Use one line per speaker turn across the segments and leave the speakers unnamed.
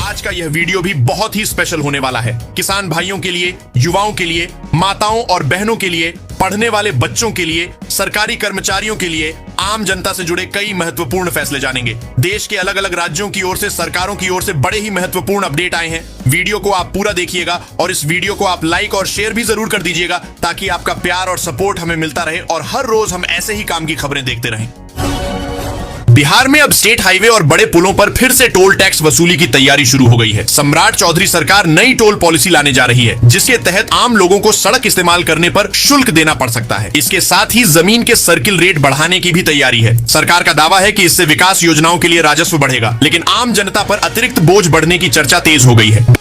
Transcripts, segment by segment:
आज का यह वीडियो भी बहुत ही स्पेशल होने वाला है। किसान भाइयों के लिए, युवाओं के लिए, माताओं और बहनों के लिए, पढ़ने वाले बच्चों के लिए, सरकारी कर्मचारियों के लिए, आम जनता से जुड़े कई महत्वपूर्ण फैसले जानेंगे। देश के अलग अलग राज्यों की ओर से, सरकारों की ओर से बड़े ही महत्वपूर्ण अपडेट आए हैं। वीडियो को आप पूरा देखिएगा और इस वीडियो को आप लाइक और शेयर भी जरूर कर दीजिएगा, ताकि आपका प्यार और सपोर्ट हमें मिलता रहे और हर रोज हम ऐसे ही काम की खबरें देखते रहें। बिहार में अब स्टेट हाईवे और बड़े पुलों पर फिर से टोल टैक्स वसूली की तैयारी शुरू हो गई है। सम्राट चौधरी सरकार नई टोल पॉलिसी लाने जा रही है, जिसके तहत आम लोगों को सड़क इस्तेमाल करने पर शुल्क देना पड़ सकता है। इसके साथ ही जमीन के सर्किल रेट बढ़ाने की भी तैयारी है। सरकार का दावा है कि इससे विकास योजनाओं के लिए राजस्व बढ़ेगा, लेकिन आम जनता पर अतिरिक्त बोझ बढ़ने की चर्चा तेज हो गई है।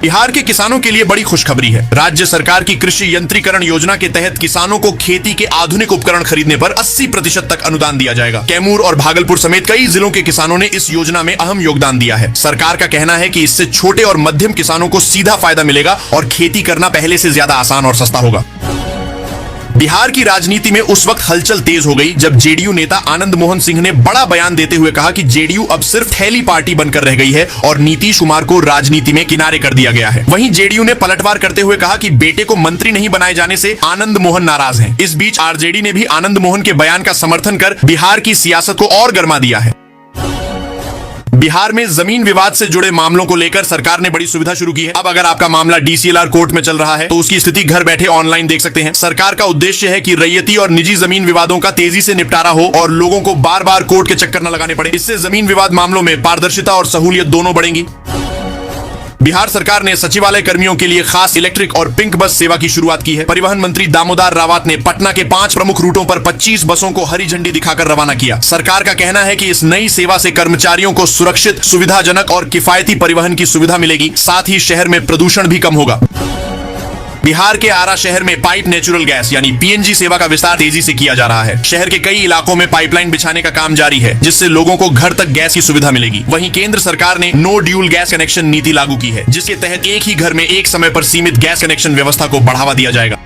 बिहार के किसानों के लिए बड़ी खुशखबरी है। राज्य सरकार की कृषि यंत्रीकरण योजना के तहत किसानों को खेती के आधुनिक उपकरण खरीदने पर 80% तक अनुदान दिया जाएगा। कैमूर और भागलपुर समेत कई जिलों के किसानों ने इस योजना में अहम योगदान दिया है। सरकार का कहना है कि इससे छोटे और मध्यम किसानों को सीधा फायदा मिलेगा और खेती करना पहले से ज्यादा आसान और सस्ता होगा। बिहार की राजनीति में उस वक्त हलचल तेज हो गई जब जेडीयू नेता आनंद मोहन सिंह ने बड़ा बयान देते हुए कहा कि जेडीयू अब सिर्फ थैली पार्टी बनकर रह गई है और नीतीश कुमार को राजनीति में किनारे कर दिया गया है। वहीं जेडीयू ने पलटवार करते हुए कहा कि बेटे को मंत्री नहीं बनाए जाने से आनंद मोहन नाराज हैं। इस बीच आरजेडी ने भी आनंद मोहन के बयान का समर्थन कर बिहार की सियासत को और गर्मा दिया है। बिहार में जमीन विवाद से जुड़े मामलों को लेकर सरकार ने बड़ी सुविधा शुरू की है। अब अगर आपका मामला डीसीएलआर कोर्ट में चल रहा है तो उसकी स्थिति घर बैठे ऑनलाइन देख सकते हैं। सरकार का उद्देश्य है कि रैयती और निजी जमीन विवादों का तेजी से निपटारा हो और लोगों को बार बार कोर्ट के चक्कर न लगाने पड़े। इससे जमीन विवाद मामलों में पारदर्शिता और सहूलियत दोनों बढ़ेंगी। बिहार सरकार ने सचिवालय कर्मियों के लिए खास इलेक्ट्रिक और पिंक बस सेवा की शुरुआत की है। परिवहन मंत्री दामोदर रावत ने पटना के 5 प्रमुख रूटों पर 25 बसों को हरी झंडी दिखाकर रवाना किया। सरकार का कहना है कि इस नई सेवा से कर्मचारियों को सुरक्षित, सुविधाजनक और किफायती परिवहन की सुविधा मिलेगी। साथ ही शहर में प्रदूषण भी कम होगा। बिहार के आरा शहर में पाइप नेचुरल गैस यानी पीएनजी सेवा का विस्तार तेजी से किया जा रहा है। शहर के कई इलाकों में पाइपलाइन बिछाने का काम जारी है, जिससे लोगों को घर तक गैस की सुविधा मिलेगी। वहीं केंद्र सरकार ने नो ड्यूल गैस कनेक्शन नीति लागू की है, जिसके तहत एक ही घर में एक समय पर सीमित गैस कनेक्शन व्यवस्था को बढ़ावा दिया जाएगा।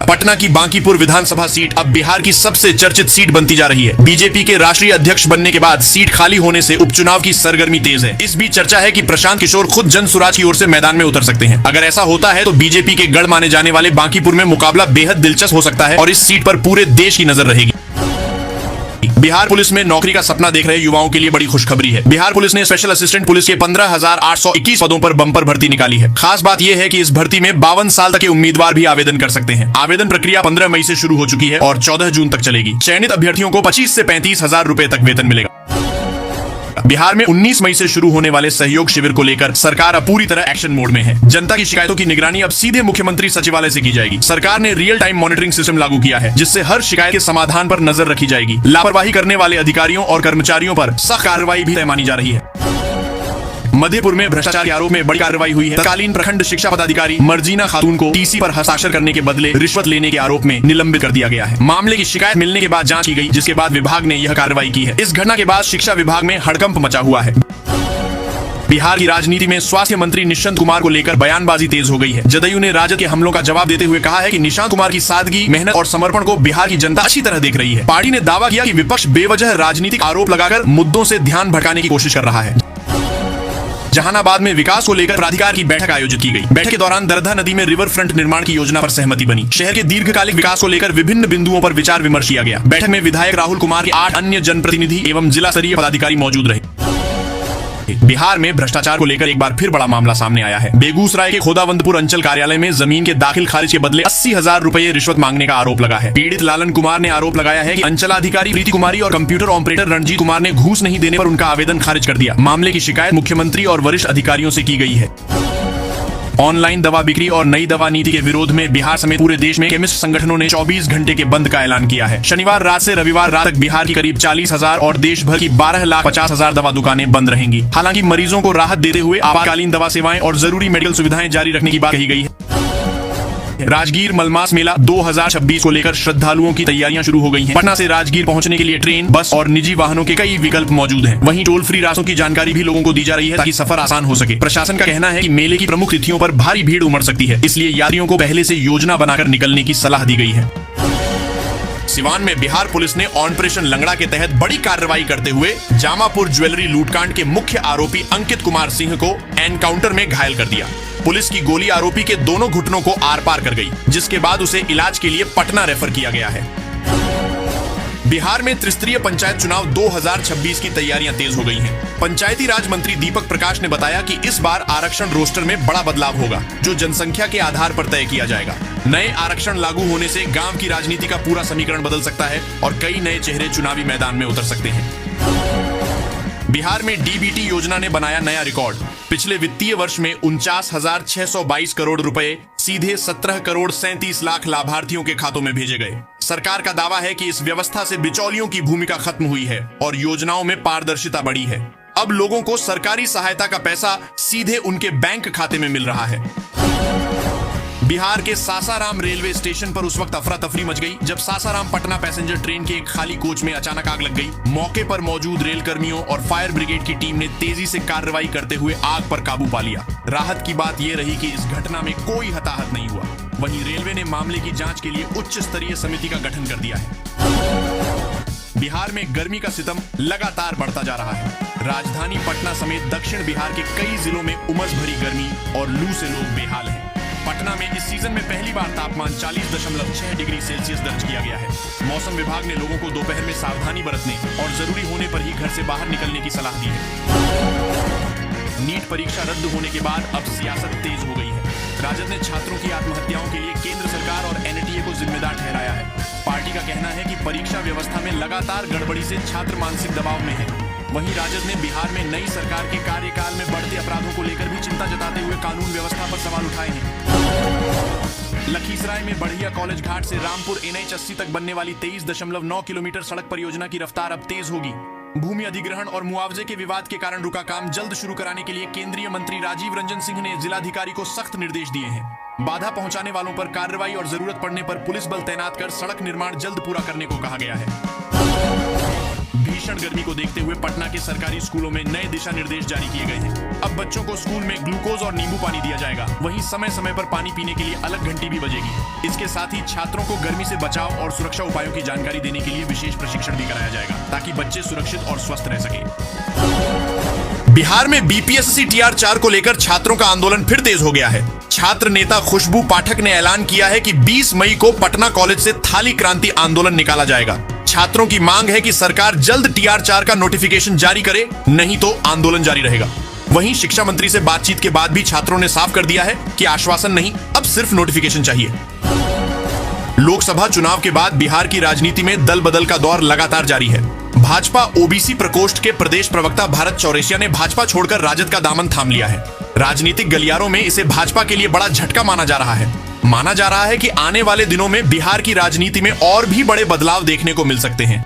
पटना की बांकीपुर विधानसभा सीट अब बिहार की सबसे चर्चित सीट बनती जा रही है। बीजेपी के राष्ट्रीय अध्यक्ष बनने के बाद सीट खाली होने से उपचुनाव की सरगर्मी तेज है। इस बीच चर्चा है कि प्रशांत किशोर खुद जन सुराज की ओर से मैदान में उतर सकते हैं। अगर ऐसा होता है तो बीजेपी के गढ़ माने जाने वाले बांकीपुर में मुकाबला बेहद दिलचस्प हो सकता है और इस सीट पर पूरे देश की नजर रहेगी। बिहार पुलिस में नौकरी का सपना देख रहे युवाओं के लिए बड़ी खुशखबरी है। बिहार पुलिस ने स्पेशल असिस्टेंट पुलिस के 15,821 पदों पर बम्पर भर्ती निकाली है। खास बात यह है कि इस भर्ती में 52 साल तक के उम्मीदवार भी आवेदन कर सकते हैं। आवेदन प्रक्रिया 15 मई से शुरू हो चुकी है और 14 जून तक चलेगी। चयनित अभ्यर्थियों को 25 से 35 हजार रुपए तक वेतन मिलेगा। बिहार में 19 मई से शुरू होने वाले सहयोग शिविर को लेकर सरकार अब पूरी तरह एक्शन मोड में है। जनता की शिकायतों की निगरानी अब सीधे मुख्यमंत्री सचिवालय से की जाएगी। सरकार ने रियल टाइम मॉनिटरिंग सिस्टम लागू किया है, जिससे हर शिकायत के समाधान पर नजर रखी जाएगी। लापरवाही करने वाले अधिकारियों और कर्मचारियों पर सख्त कार्रवाई भी तय मानी जा रही है। मधेपुर में भ्रष्टाचार के आरोप में बड़ी कार्रवाई हुई है। तत्कालीन प्रखंड शिक्षा पदाधिकारी मर्जीना खातून को टीसी पर हस्ताक्षर करने के बदले रिश्वत लेने के आरोप में निलंबित कर दिया गया है। मामले की शिकायत मिलने के बाद जांच की गई, जिसके बाद विभाग ने यह कार्रवाई की है। इस घटना के बाद शिक्षा विभाग में हड़कंप मचा हुआ है। बिहार की राजनीति में स्वास्थ्य मंत्री निशंत कुमार को लेकर बयानबाजी तेज हो गई है। जदयू ने राजद के हमलों का जवाब देते हुए कहा है कि निशंत कुमार की सादगी, मेहनत और समर्पण को बिहार की जनता अच्छी तरह देख रही है। पार्टी ने दावा किया कि विपक्ष बेवजह राजनीतिक आरोप लगाकर मुद्दों से ध्यान भटकाने की कोशिश कर रहा है। जहानाबाद में विकास को लेकर प्राधिकार की बैठक आयोजित की गई। बैठक के दौरान दरधा नदी में रिवर फ्रंट निर्माण की योजना पर सहमति बनी। शहर के दीर्घकालिक विकास को लेकर विभिन्न बिंदुओं पर विचार विमर्श किया गया। बैठक में विधायक राहुल कुमार के 8 अन्य जनप्रतिनिधि एवं जिला स्तरीय पदाधिकारी मौजूद रहे। बिहार में भ्रष्टाचार को लेकर एक बार फिर बड़ा मामला सामने आया है। बेगूसराय के खोदावंदपुर अंचल कार्यालय में जमीन के दाखिल खारिज के बदले 80,000 रुपए रिश्वत मांगने का आरोप लगा है। पीड़ित लालन कुमार ने आरोप लगाया है कि अंचलाधिकारी प्रीति कुमारी और कंप्यूटर ऑपरेटर रणजीत कुमार ने घूस नहीं देने पर उनका आवेदन खारिज कर दिया। मामले की शिकायत मुख्यमंत्री और वरिष्ठ अधिकारियों से की गई है। ऑनलाइन दवा बिक्री और नई दवा नीति के विरोध में बिहार समेत पूरे देश में केमिस्ट संगठनों ने 24 घंटे के बंद का ऐलान किया है। शनिवार रात से रविवार रात तक बिहार की करीब 40,000 और देश भर की 12,50,000 दवा दुकानें बंद रहेंगी। हालांकि मरीजों को राहत देते हुए आपातकालीन दवा सेवाएं और जरूरी मेडिकल सुविधाएं जारी रखने की बात कही गई है। राजगीर मलमास मेला 2026 को लेकर श्रद्धालुओं की तैयारियां शुरू हो गई हैं। पटना से राजगीर पहुंचने के लिए ट्रेन, बस और निजी वाहनों के कई विकल्प मौजूद हैं। वहीं टोल फ्री रास्तों की जानकारी भी लोगों को दी जा रही है ताकि सफर आसान हो सके। प्रशासन का कहना है कि मेले की प्रमुख तिथियों पर भारी भीड़ उमड़ सकती है, इसलिए यात्रियों को पहले से योजना बनाकर निकलने की सलाह दी गई है। सिवान में बिहार पुलिस ने ऑपरेशन लंगड़ा के तहत बड़ी कार्रवाई करते हुए जामापुर ज्वेलरी लूटकांड के मुख्य आरोपी अंकित कुमार सिंह को एनकाउंटर में घायल कर दिया। पुलिस की गोली आरोपी के दोनों घुटनों को आर पार कर गई, जिसके बाद उसे इलाज के लिए पटना रेफर किया गया है। बिहार में त्रिस्तरीय पंचायत चुनाव 2026 की तैयारियां तेज हो गई हैं। पंचायती राज मंत्री दीपक प्रकाश ने बताया कि इस बार आरक्षण रोस्टर में बड़ा बदलाव होगा, जो जनसंख्या के आधार पर तय किया जाएगा। नए आरक्षण लागू होने से गांव की राजनीति का पूरा समीकरण बदल सकता है और कई नए चेहरे चुनावी मैदान में उतर सकते हैं। बिहार में डीबीटी योजना ने बनाया नया रिकॉर्ड। पिछले वित्तीय वर्ष में 49,622 करोड़ रुपए सीधे 17 करोड़ 37 लाख लाभार्थियों के खातों में भेजे गए। सरकार का दावा है कि इस व्यवस्था से बिचौलियों की भूमिका खत्म हुई है और योजनाओं में पारदर्शिता बढ़ी है। अब लोगों को सरकारी सहायता का पैसा सीधे उनके बैंक खाते में मिल रहा है। बिहार के सासाराम रेलवे स्टेशन पर उस वक्त अफरा तफरी मच गई जब सासाराम पटना पैसेंजर ट्रेन के एक खाली कोच में अचानक आग लग गई। मौके पर मौजूद रेल कर्मियों और फायर ब्रिगेड की टीम ने तेजी से कार्रवाई करते हुए आग पर काबू पा लिया। राहत की बात यह रही कि इस घटना में कोई हताहत नहीं हुआ। वहीं रेलवे ने मामले की जांच के लिए उच्च स्तरीय समिति का गठन कर दिया है। बिहार में गर्मी का सितम लगातार बढ़ता जा रहा है। राजधानी पटना समेत दक्षिण बिहार के कई जिलों में उमस भरी गर्मी और लू से लोग बेहाल हैं। पटना में इस सीजन में पहली बार तापमान 40.6 डिग्री सेल्सियस दर्ज किया गया है। मौसम विभाग ने लोगों को दोपहर में सावधानी बरतने और जरूरी होने पर ही घर से बाहर निकलने की सलाह दी है। नीट परीक्षा रद्द होने के बाद अब सियासत तेज हो गई है। राजद ने छात्रों की आत्महत्याओं के लिए केंद्र सरकार और एनटीए को जिम्मेदार ठहराया है। पार्टी का कहना है कि परीक्षा व्यवस्था में लगातार गड़बड़ी से छात्र मानसिक दबाव में है। वहीं राजद ने बिहार में नई सरकार के कार्यकाल में बढ़ते अपराधों को लेकर भी चिंता जताते हुए कानून व्यवस्था पर सवाल उठाए हैं। लखीसराय में बढ़िया कॉलेज घाट से रामपुर NH 80 तक बनने वाली 23.9 किलोमीटर सड़क परियोजना की रफ्तार अब तेज होगी। भूमि अधिग्रहण और मुआवजे के विवाद के कारण रुका काम जल्द शुरू कराने के लिए केंद्रीय मंत्री राजीव रंजन सिंह ने जिलाधिकारी को सख्त निर्देश दिए हैं। बाधा पहुंचाने वालों पर कार्रवाई और जरूरत पड़ने पर पुलिस बल तैनात कर सड़क निर्माण जल्द पूरा करने को कहा गया है। भीषण गर्मी को देखते हुए पटना के सरकारी स्कूलों में नए दिशा निर्देश जारी किए गए हैं। अब बच्चों को स्कूल में ग्लूकोज और नींबू पानी दिया जाएगा। वहीं समय समय पर पानी पीने के लिए अलग घंटी भी बजेगी। इसके साथ ही छात्रों को गर्मी से बचाव और सुरक्षा उपायों की जानकारी देने के लिए विशेष प्रशिक्षण भी कराया जाएगा, ताकि बच्चे सुरक्षित और स्वस्थ रह सके। बिहार में बीपीएससी TR4 को लेकर छात्रों का आंदोलन फिर तेज हो गया है। छात्र नेता खुशबू पाठक ने ऐलान किया है कि 20 मई को पटना कॉलेज से थाली क्रांति आंदोलन निकाला जाएगा। छात्रों की मांग है कि सरकार जल्द TR4 का नोटिफिकेशन जारी करे, नहीं तो आंदोलन जारी रहेगा। वहीं शिक्षा मंत्री से बातचीत के बाद भी छात्रों ने साफ कर दिया है कि आश्वासन नहीं, अब सिर्फ नोटिफिकेशन चाहिए। लोकसभा चुनाव के बाद बिहार की राजनीति में दल बदल का दौर लगातार जारी है। भाजपा ओबीसी प्रकोष्ठ के प्रदेश प्रवक्ता भारत चौरसिया ने भाजपा छोड़कर राजद का दामन थाम लिया है। राजनीतिक गलियारों में इसे भाजपा के लिए बड़ा झटका माना जा रहा है। माना जा रहा है कि आने वाले दिनों में बिहार की राजनीति में और भी बड़े बदलाव देखने को मिल सकते हैं।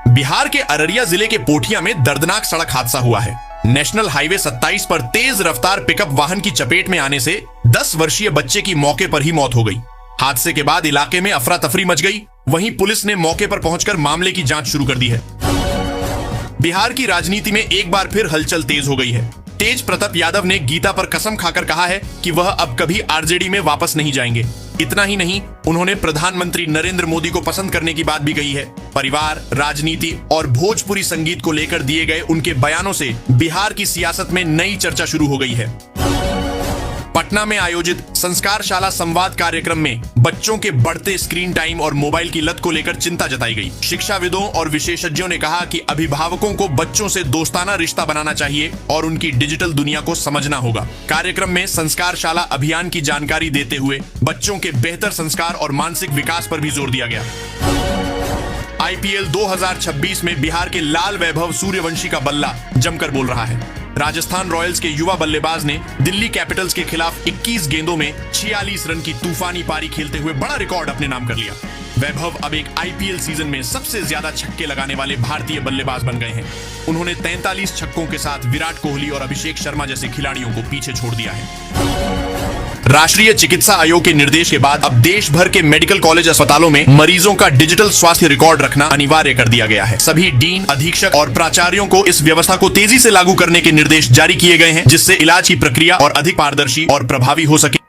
बिहार के अररिया जिले के पोठिया में दर्दनाक सड़क हादसा हुआ है। नेशनल हाईवे 27 पर तेज रफ्तार पिकअप वाहन की चपेट में आने से 10 वर्षीय बच्चे की मौके पर ही मौत हो गई। हादसे के बाद इलाके में अफरा तफरी मच गई। वहीं पुलिस ने मौके पर पहुंचकर मामले की जांच शुरू कर दी है। बिहार की राजनीति में एक बार फिर हलचल तेज हो गई है। तेज प्रताप यादव ने गीता पर कसम खाकर कहा है कि वह अब कभी आरजेडी में वापस नहीं जाएंगे। इतना ही नहीं, उन्होंने प्रधानमंत्री नरेंद्र मोदी को पसंद करने की बात भी कही है। परिवार, राजनीति और भोजपुरी संगीत को लेकर दिए गए उनके बयानों से बिहार की सियासत में नई चर्चा शुरू हो गई है। पटना में आयोजित संस्कारशाला संवाद कार्यक्रम में बच्चों के बढ़ते स्क्रीन टाइम और मोबाइल की लत को लेकर चिंता जताई गई। शिक्षाविदों और विशेषज्ञों ने कहा कि अभिभावकों को बच्चों से दोस्ताना रिश्ता बनाना चाहिए और उनकी डिजिटल दुनिया को समझना होगा। कार्यक्रम में संस्कारशाला अभियान की जानकारी देते हुए बच्चों के बेहतर संस्कार और मानसिक विकास पर भी जोर दिया गया। IPL 2026 में बिहार के लाल वैभव सूर्यवंशी का बल्ला जमकर बोल रहा है। राजस्थान रॉयल्स के युवा बल्लेबाज ने दिल्ली कैपिटल्स के खिलाफ 21 गेंदों में 46 रन की तूफानी पारी खेलते हुए बड़ा रिकॉर्ड अपने नाम कर लिया। वैभव अब एक IPL सीजन में सबसे ज्यादा छक्के लगाने वाले भारतीय बल्लेबाज बन गए हैं। उन्होंने 43 छक्कों के साथ विराट कोहली और अभिषेक शर्मा जैसे खिलाड़ियों को पीछे छोड़ दिया है। राष्ट्रीय चिकित्सा आयोग के निर्देश के बाद अब देश भर के मेडिकल कॉलेज अस्पतालों में मरीजों का डिजिटल स्वास्थ्य रिकॉर्ड रखना अनिवार्य कर दिया गया है। सभी डीन, अधीक्षक और प्राचार्यों को इस व्यवस्था को तेजी से लागू करने के निर्देश जारी किए गए हैं, जिससे इलाज की प्रक्रिया और अधिक पारदर्शी और प्रभावी हो सके।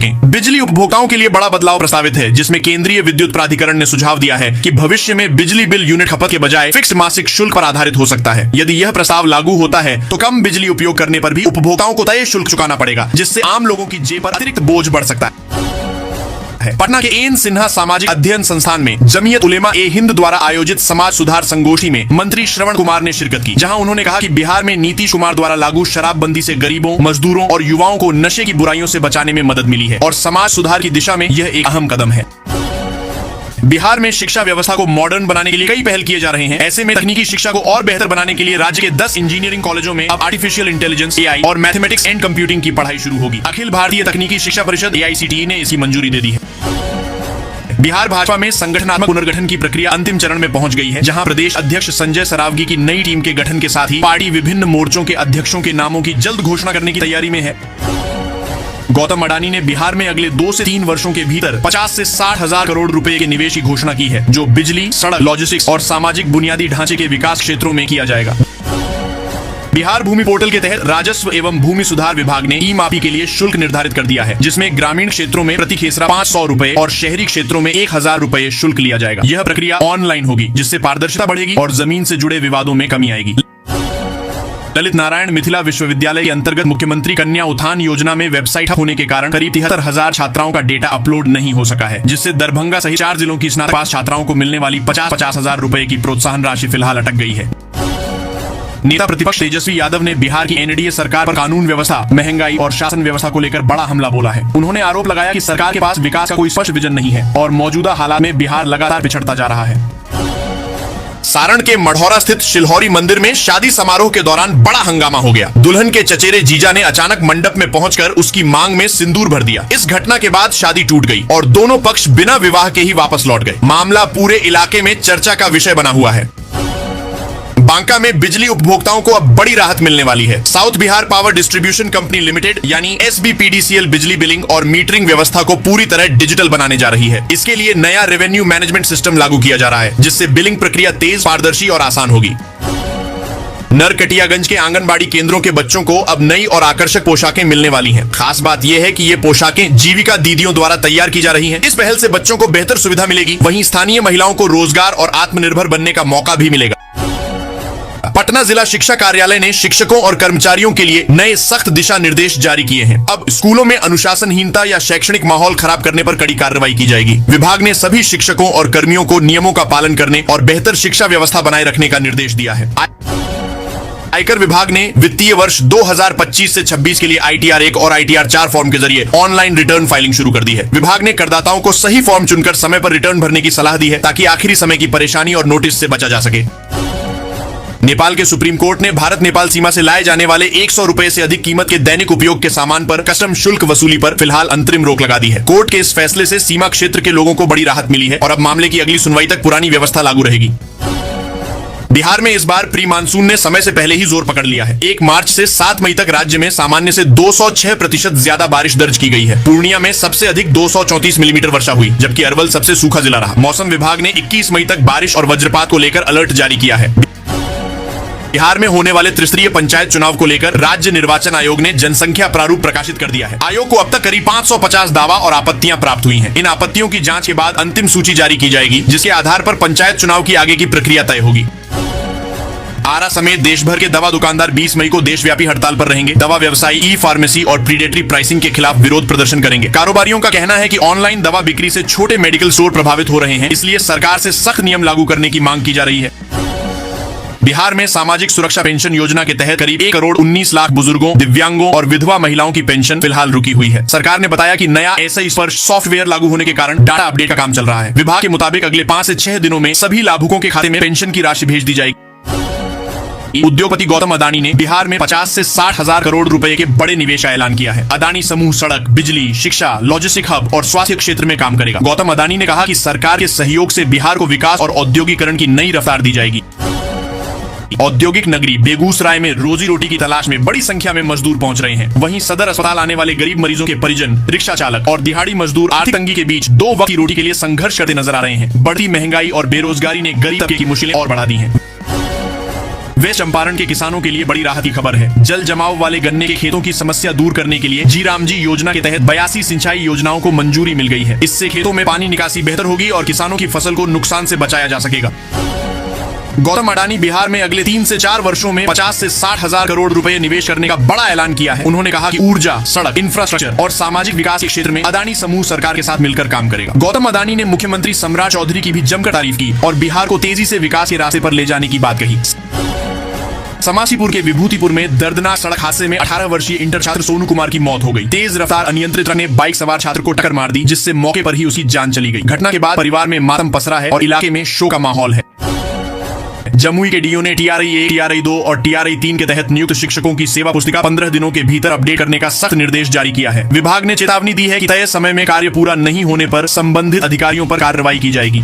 बिजली उपभोक्ताओं के लिए बड़ा बदलाव प्रस्तावित है, जिसमें केंद्रीय विद्युत प्राधिकरण ने सुझाव दिया है कि भविष्य में बिजली बिल यूनिट खपत के बजाय फिक्स मासिक शुल्क पर आधारित हो सकता है। यदि यह प्रस्ताव लागू होता है तो कम बिजली उपयोग करने पर भी उपभोक्ताओं को तय शुल्क चुकाना पड़ेगा, जिससे आम लोगों की जेब पर अतिरिक्त बोझ बढ़ सकता है। पटना के एन सिन्हा सामाजिक अध्ययन संस्थान में जमीयत उलेमा ए हिंद द्वारा आयोजित समाज सुधार संगोष्ठी में मंत्री श्रवण कुमार ने शिरकत की, जहां उन्होंने कहा कि बिहार में नीतीश कुमार द्वारा लागू शराबबंदी से गरीबों, मजदूरों और युवाओं को नशे की बुराइयों से बचाने में मदद मिली है और समाज सुधार की दिशा में यह एक अहम कदम है। बिहार में शिक्षा व्यवस्था को मॉडर्न बनाने के लिए कई पहल किए जा रहे हैं। ऐसे में तकनीकी शिक्षा को और बेहतर बनाने के लिए राज्य के 10 इंजीनियरिंग कॉलेजों में अब आर्टिफिशियल इंटेलिजेंस AI और मैथमेटिक्स एंड कंप्यूटिंग की पढ़ाई शुरू होगी। अखिल भारतीय तकनीकी शिक्षा परिषद AICTE ने इसकी मंजूरी दे दी है। बिहार भाजपा में संगठनात्मक पुनर्गठन की प्रक्रिया अंतिम चरण में पहुंच गई है, जहां प्रदेश अध्यक्ष संजय सरावगी की नई टीम के गठन के साथ ही पार्टी विभिन्न मोर्चों के अध्यक्षों के नामों की जल्द घोषणा करने की तैयारी में है। गौतम अडानी ने बिहार में अगले 2 से 3 वर्षों के भीतर 50 से 60 हजार करोड़ रुपए के निवेश की घोषणा की है, जो बिजली, सड़क, लॉजिस्टिक्स और सामाजिक बुनियादी ढांचे के विकास क्षेत्रों में किया जाएगा। बिहार भूमि पोर्टल के तहत राजस्व एवं भूमि सुधार विभाग ने ई-मापी के लिए शुल्क निर्धारित कर दिया है, जिसमें ग्रामीण क्षेत्रों में प्रति खेसरा 500 रुपए और शहरी क्षेत्रों में 1000 रुपए शुल्क लिया जाएगा। यह प्रक्रिया ऑनलाइन होगी, जिससे पारदर्शिता बढ़ेगी और जमीन से जुड़े विवादों में कमी आएगी। ललित नारायण मिथिला विश्वविद्यालय के अंतर्गत मुख्यमंत्री कन्या उत्थान योजना में वेबसाइट होने के कारण करीब 73,000 छात्राओं का डेटा अपलोड नहीं हो सका है, जिससे दरभंगा सहित 4 जिलों की स्नातक पास छात्राओं को मिलने वाली 50-50 हजार रुपए की प्रोत्साहन राशि फिलहाल अटक गई है। नेता प्रतिपक्ष तेजस्वी यादव ने बिहार की NDA सरकार पर कानून व्यवस्था, महंगाई और शासन व्यवस्था को लेकर बड़ा हमला बोला है। उन्होंने आरोप लगाया कि सरकार के पास विकास का कोई स्पष्ट विजन नहीं है और मौजूदा हालात में बिहार लगातार पिछड़ता जा रहा है। सारण के मढ़ौरा स्थित शिलहौरी मंदिर में शादी समारोह के दौरान बड़ा हंगामा हो गया। दुल्हन के चचेरे जीजा ने अचानक मंडप में पहुंचकर उसकी मांग में सिंदूर भर दिया। इस घटना के बाद शादी टूट गई और दोनों पक्ष बिना विवाह के ही वापस लौट गए। मामला पूरे इलाके में चर्चा का विषय बना हुआ है। बांका में बिजली उपभोक्ताओं को अब बड़ी राहत मिलने वाली है। South Bihar power distribution company limited यानी SBPDCL बिजली बिलिंग और मीटरिंग व्यवस्था को पूरी तरह डिजिटल बनाने जा रही है। इसके लिए नया रेवेन्यू मैनेजमेंट सिस्टम लागू किया जा रहा है, जिससे बिलिंग प्रक्रिया तेज, पारदर्शी और आसान होगी। नरकटियागंज के आंगनबाड़ी केंद्रों के बच्चों को अब नई और आकर्षक पोशाकें मिलने वाली हैं। खास बात यह है कि ये पोशाकें जीविका दीदियों द्वारा तैयार की जा रही हैं। इस पहल से बच्चों को बेहतर सुविधा मिलेगी, वहीं स्थानीय महिलाओं को रोजगार और आत्मनिर्भर बनने का मौका भी मिलेगा। पटना जिला शिक्षा कार्यालय ने शिक्षकों और कर्मचारियों के लिए नए सख्त दिशा निर्देश जारी किए हैं। अब स्कूलों में अनुशासनहीनता या शैक्षणिक माहौल खराब करने पर कड़ी कार्रवाई की जाएगी। विभाग ने सभी शिक्षकों और कर्मियों को नियमों का पालन करने और बेहतर शिक्षा व्यवस्था बनाए रखने का निर्देश दिया है। आयकर विभाग ने वित्तीय वर्ष 2025 से 26 के लिए ITR 1 और ITR 4 फॉर्म के जरिए ऑनलाइन रिटर्न फाइलिंग शुरू कर दी है। विभाग ने करदाताओं को सही फॉर्म चुनकर समय पर रिटर्न भरने की सलाह दी है, ताकि आखिरी समय की परेशानी और नोटिस से बचा जा सके। नेपाल के सुप्रीम कोर्ट ने भारत नेपाल सीमा से लाए जाने वाले 100 रुपए से अधिक कीमत के दैनिक उपयोग के सामान पर कस्टम शुल्क वसूली पर फिलहाल अंतरिम रोक लगा दी है। कोर्ट के इस फैसले से सीमा क्षेत्र के लोगों को बड़ी राहत मिली है और अब मामले की अगली सुनवाई तक पुरानी व्यवस्था लागू रहेगी। बिहार में इस बार प्री मानसून ने समय से पहले ही जोर पकड़ लिया है। 1 मार्च से 7 मई तक राज्य में सामान्य से 206% ज्यादा बारिश दर्ज की गई है। पूर्णिया में सबसे अधिक 234 मिलीमीटर वर्षा हुई, जबकि अरवल सबसे सूखा जिला रहा। मौसम विभाग ने 21 मई तक बारिश और वज्रपात को लेकर अलर्ट जारी किया है। बिहार में होने वाले त्रिस्तरीय पंचायत चुनाव को लेकर राज्य निर्वाचन आयोग ने जनसंख्या प्रारूप प्रकाशित कर दिया है। आयोग को अब तक करीब 550 दावा और आपत्तियां प्राप्त हुई हैं। इन आपत्तियों की जांच के बाद अंतिम सूची जारी की जाएगी, जिसके आधार पर पंचायत चुनाव की आगे की प्रक्रिया तय होगी। आरा समेत देश भर के दवा दुकानदार 20 मई को देशव्यापी हड़ताल पर रहेंगे। दवा व्यवसायी ई-फार्मेसी और प्रीडेटरी प्राइसिंग के खिलाफ विरोध प्रदर्शन करेंगे। कारोबारियों का कहना है कि ऑनलाइन दवा बिक्री से छोटे मेडिकल स्टोर प्रभावित हो रहे हैं, इसलिए सरकार से सख्त नियम लागू करने की मांग की जा रही है। बिहार में सामाजिक सुरक्षा पेंशन योजना के तहत करीब 1 करोड़ 19 लाख बुजुर्गों, दिव्यांगों और विधवा महिलाओं की पेंशन फिलहाल रुकी हुई है। सरकार ने बताया कि नया SI स्पर्श सॉफ्टवेयर लागू होने के कारण डाटा अपडेट का काम चल रहा है। विभाग के मुताबिक अगले 5 से 6 दिनों में सभी लाभुकों के खाते में पेंशन की राशि भेज दी जाएगी। उद्योगपति गौतम अडानी ने बिहार में 50 से 60 हजार करोड़ रुपए के बड़े निवेश का ऐलान किया है। अडानी समूह सड़क, बिजली, शिक्षा, लॉजिस्टिक हब और स्वास्थ्य क्षेत्र में काम करेगा। गौतम अडानी ने कहा कि सरकार के सहयोग से बिहार को विकास और औद्योगिकरण की नई रफ्तार दी जाएगी। औद्योगिक नगरी बेगूसराय में रोजी रोटी की तलाश में बड़ी संख्या में मजदूर पहुंच रहे हैं। वहीं सदर अस्पताल आने वाले गरीब मरीजों के परिजन, रिक्शा चालक और दिहाड़ी मजदूर आर्थिक तंगी के बीच 2 वक्त की रोटी के लिए संघर्ष करते नजर आ रहे हैं। बढ़ती महंगाई और बेरोजगारी ने गरीब तबके की मुश्किलें और बढ़ा दी हैं। वेस्ट चंपारण के किसानों के लिए बड़ी राहत की खबर है। जल जमाव वाले गन्ने के खेतों की समस्या दूर करने के लिए जी राम जी योजना के तहत 82 सिंचाई योजनाओं को मंजूरी मिल गई है। इससे खेतों में पानी निकासी बेहतर होगी और किसानों की फसल को नुकसान से बचाया जा सकेगा। गौतम अडानी बिहार में अगले 3 से 4 वर्षों में 50 से 60 हजार करोड़ रुपए निवेश करने का बड़ा ऐलान किया है। उन्होंने कहा कि ऊर्जा, सड़क, इंफ्रास्ट्रक्चर और सामाजिक विकास के क्षेत्र में अडानी समूह सरकार के साथ मिलकर काम करेगा। गौतम अडानी ने मुख्यमंत्री सम्राट चौधरी की भी जमकर तारीफ की और बिहार को तेजी से विकास के रास्ते पर ले जाने की बात कही। समासीपुर के विभूतिपुर में दर्दनाक सड़क हादसे में 18 वर्षीय इंटर छात्र सोनू कुमार की मौत हो गई। तेज रफ्तार अनियंत्रित ट्रक ने बाइक सवार छात्र को टक्कर मार दी, जिससे मौके पर ही उसकी जान चली गई। घटना के बाद परिवार में मातम पसरा है और इलाके में शोक का माहौल है। जमुई के डीओ ने TRI 1, TRI 2 और TRI 3 के तहत नियुक्त शिक्षकों की सेवा पुस्तिका 15 दिनों के भीतर अपडेट करने का सख्त निर्देश जारी किया है। विभाग ने चेतावनी दी है कि तय समय में कार्य पूरा नहीं होने पर संबंधित अधिकारियों पर कार्रवाई की जाएगी।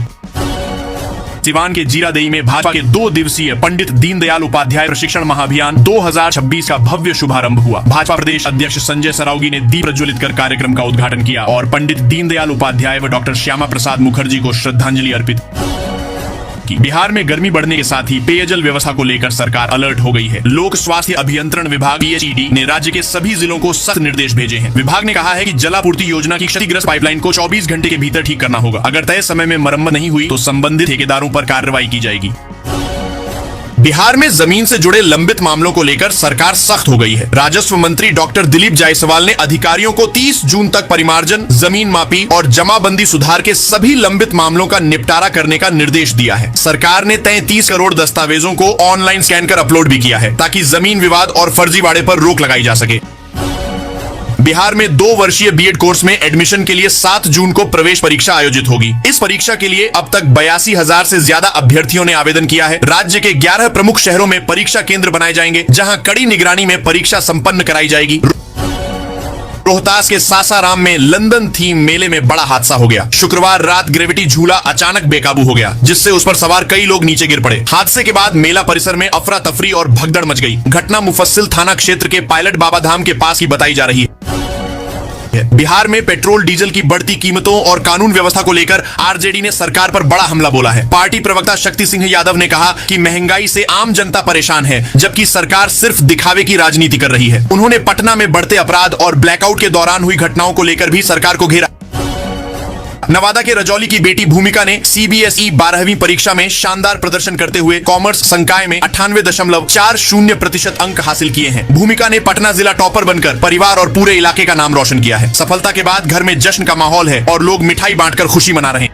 सिवान के जीरादेई में भाजपा के 2 दिवसीय पंडित दीनदयाल उपाध्याय प्रशिक्षण महाअभियान 2026 का भव्य शुभारंभ हुआ। भाजपा प्रदेश अध्यक्ष संजय सरावगी ने दीप प्रज्वलित कर कार्यक्रम का उद्घाटन किया और पंडित दीनदयाल उपाध्याय व डॉक्टर श्यामा प्रसाद मुखर्जी को श्रद्धांजलि अर्पित की। बिहार में गर्मी बढ़ने के साथ ही पेयजल व्यवस्था को लेकर सरकार अलर्ट हो गई है। लोक स्वास्थ्य अभियंत्रण विभाग PHED ने राज्य के सभी जिलों को सख्त निर्देश भेजे हैं। विभाग ने कहा है कि जलापूर्ति योजना की क्षतिग्रस्त पाइपलाइन को 24 घंटे के भीतर ठीक करना होगा। अगर तय समय में मरम्मत नहीं हुई तो संबंधित ठेकेदारों पर कार्रवाई की जाएगी। बिहार में जमीन से जुड़े लंबित मामलों को लेकर सरकार सख्त हो गई है। राजस्व मंत्री डॉक्टर दिलीप जायसवाल ने अधिकारियों को 30 जून तक परिमार्जन, जमीन मापी और जमाबंदी सुधार के सभी लंबित मामलों का निपटारा करने का निर्देश दिया है। सरकार ने 33 करोड़ दस्तावेजों को ऑनलाइन स्कैन कर अपलोड भी किया है ताकि जमीन विवाद और फर्जीवाड़े पर रोक लगाई जा सके। बिहार में 2 वर्षीय बीएड कोर्स में एडमिशन के लिए 7 जून को प्रवेश परीक्षा आयोजित होगी। इस परीक्षा के लिए अब तक 82,000 से ज्यादा अभ्यर्थियों ने आवेदन किया है। राज्य के 11 प्रमुख शहरों में परीक्षा केंद्र बनाए जाएंगे, जहां कड़ी निगरानी में परीक्षा संपन्न कराई जाएगी। रोहतास के सासाराम में लंदन थीम मेले में बड़ा हादसा हो गया। शुक्रवार रात ग्रेविटी झूला अचानक बेकाबू हो गया, जिससे उस पर सवार कई लोग नीचे गिर पड़े। हादसे के बाद मेला परिसर में अफरा तफरी और भगदड़ मच गई। घटना मुफस्सिल थाना क्षेत्र के पायलट बाबा धाम के पास की बताई जा रही है। बिहार में पेट्रोल डीजल की बढ़ती कीमतों और कानून व्यवस्था को लेकर आरजेडी ने सरकार पर बड़ा हमला बोला है। पार्टी प्रवक्ता शक्ति सिंह यादव ने कहा कि महंगाई से आम जनता परेशान है, जबकि सरकार सिर्फ दिखावे की राजनीति कर रही है। उन्होंने पटना में बढ़ते अपराध और ब्लैकआउट के दौरान हुई घटनाओं को लेकर भी सरकार को घेरा। नवादा के रजौली की बेटी भूमिका ने CBSE 12वीं परीक्षा में शानदार प्रदर्शन करते हुए कॉमर्स संकाय में 98.40% अंक हासिल किए हैं। भूमिका ने पटना जिला टॉपर बनकर परिवार और पूरे इलाके का नाम रोशन किया है। सफलता के बाद घर में जश्न का माहौल है और लोग मिठाई बांटकर खुशी मना रहे हैं।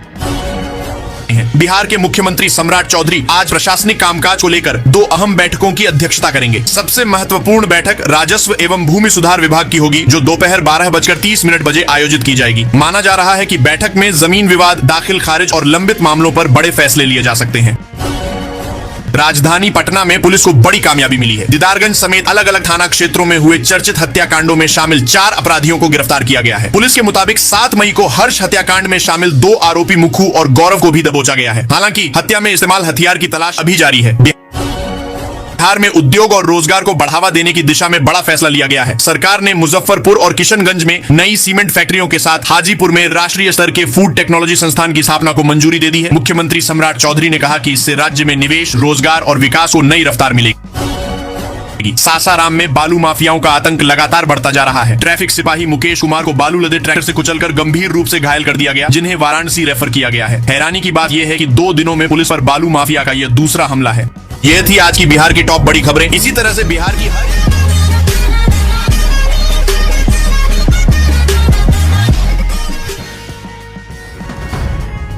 बिहार के मुख्यमंत्री सम्राट चौधरी आज प्रशासनिक कामकाज को लेकर 2 अहम बैठकों की अध्यक्षता करेंगे। सबसे महत्वपूर्ण बैठक राजस्व एवं भूमि सुधार विभाग की होगी, जो दोपहर 12:30 बजे आयोजित की जाएगी। माना जा रहा है कि बैठक में जमीन विवाद, दाखिल खारिज और लंबित मामलों पर बड़े फैसले लिए जा सकते हैं। राजधानी पटना में पुलिस को बड़ी कामयाबी मिली है। दीदारगंज समेत अलग अलग थाना क्षेत्रों में हुए चर्चित हत्याकांडों में शामिल 4 अपराधियों को गिरफ्तार किया गया है। पुलिस के मुताबिक 7 मई को हर्ष हत्याकांड में शामिल 2 आरोपी मुखू और गौरव को भी दबोचा गया है। हालांकि हत्या में इस्तेमाल हथियार की तलाश अभी जारी है। बिहार में उद्योग और रोजगार को बढ़ावा देने की दिशा में बड़ा फैसला लिया गया है। सरकार ने मुजफ्फरपुर और किशनगंज में नई सीमेंट फैक्ट्रियों के साथ हाजीपुर में राष्ट्रीय स्तर के फूड टेक्नोलॉजी संस्थान की स्थापना को मंजूरी दे दी है। मुख्यमंत्री सम्राट चौधरी ने कहा कि इससे राज्य में निवेश, रोजगार और विकास को नई रफ्तार मिलेगी। सासाराम में बालू माफियाओं का आतंक लगातार बढ़ता जा रहा है। ट्रैफिक सिपाही मुकेश कुमार को बालू लदे ट्रैक्टर से कुचलकर गंभीर रूप से घायल कर दिया गया, जिन्हें वाराणसी रेफर किया गया है। हैरानी की बात यह है कि 2 दिनों में पुलिस पर बालू माफिया का यह दूसरा हमला है। यह थी आज की बिहार की टॉप बड़ी खबरें। इसी तरह से बिहार की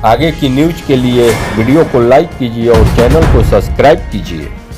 आगे की न्यूज के लिए वीडियो को लाइक कीजिए और चैनल को सब्सक्राइब कीजिए।